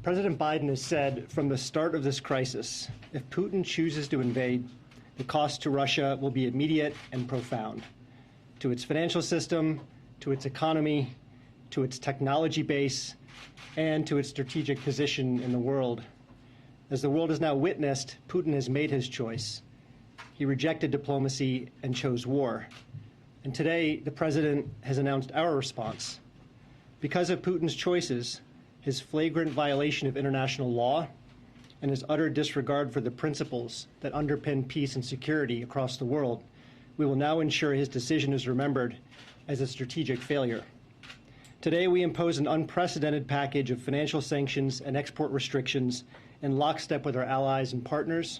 President Biden has said from the start of this crisis, if Putin chooses to invade, the cost to Russia will be immediate and profound, to its financial system, to its economy, to its technology base, and to its strategic position in the world. As the world has now witnessed, Putin has made his choice. He rejected diplomacy and chose war. And today, the president has announced our response. Because of Putin's choices, his flagrant violation of international law, and his utter disregard for the principles that underpin peace and security across the world, we will now ensure his decision is remembered as a strategic failure. Today, we impose an unprecedented package of financial sanctions and export restrictions in lockstep with our allies and partners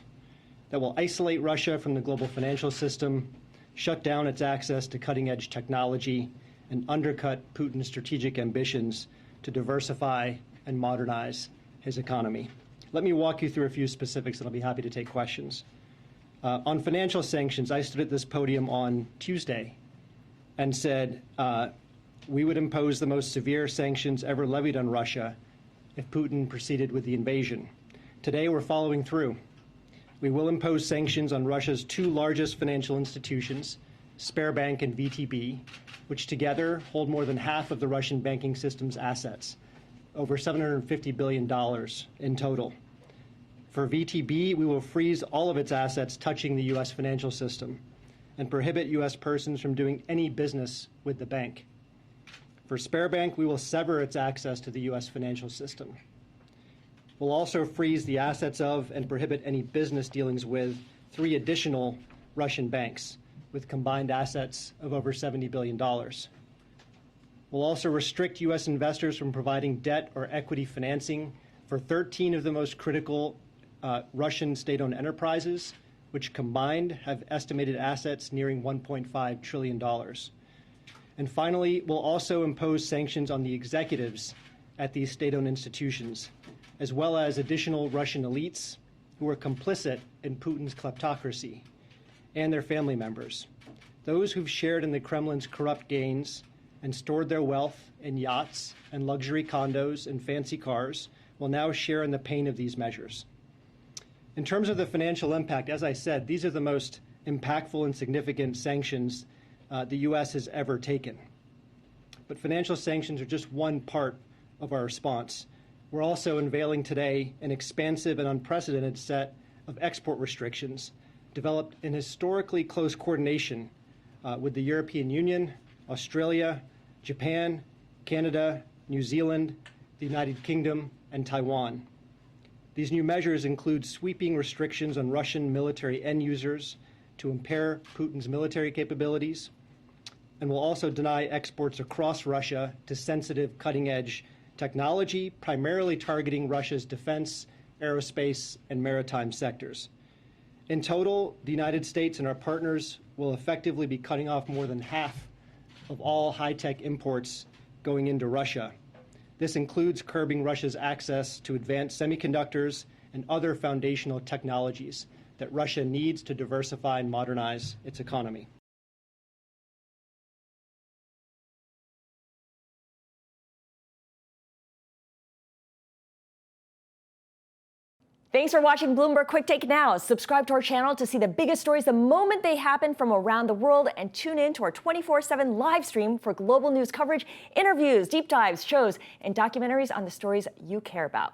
that will isolate Russia from the global financial system, shut down its access to cutting-edge technology, and undercut Putin's strategic ambitions to diversify and modernize his economy. Let me walk you through a few specifics, and I'll be happy to take questions. On financial sanctions, I stood at this podium on Tuesday and said we would impose the most severe sanctions ever levied on Russia if Putin proceeded with the invasion. Today, we're following through. We will impose sanctions on Russia's two largest financial institutions, Sberbank and VTB, which together hold more than half of the Russian banking system's assets, over $750 billion in total. For VTB, we will freeze all of its assets touching the U.S. financial system and prohibit U.S. persons from doing any business with the bank. For Sberbank, we will sever its access to the U.S. financial system. We'll also freeze the assets of and prohibit any business dealings with 3 additional Russian banks with combined assets of over $70 billion. We'll also restrict U.S. investors from providing debt or equity financing for 13 of the most critical Russian state-owned enterprises, which combined have estimated assets nearing $1.5 trillion. And finally, we'll also impose sanctions on the executives at these state-owned institutions, as well as additional Russian elites who are complicit in Putin's kleptocracy, and their family members. Those who've shared in the Kremlin's corrupt gains and stored their wealth in yachts and luxury condos and fancy cars will now share in the pain of these measures. In terms of the financial impact, as I said, these are the most impactful and significant sanctions the U.S. has ever taken. But financial sanctions are just one part of our response. We're also unveiling today an expansive and unprecedented set of export restrictions developed in historically close coordination with the European Union, Australia, Japan, Canada, New Zealand, the United Kingdom, and Taiwan. These new measures include sweeping restrictions on Russian military end users to impair Putin's military capabilities, and will also deny exports across Russia to sensitive cutting-edge technology, primarily targeting Russia's defense, aerospace, and maritime sectors. In total, the United States and our partners will effectively be cutting off more than half of all high-tech imports going into Russia. This includes curbing Russia's access to advanced semiconductors and other foundational technologies that Russia needs to diversify and modernize its economy. Thanks for watching Bloomberg Quick Take Now. Subscribe to our channel to see the biggest stories the moment they happen from around the world, and tune in to our 24/7 live stream for global news coverage, interviews, deep dives, shows, and documentaries on the stories you care about.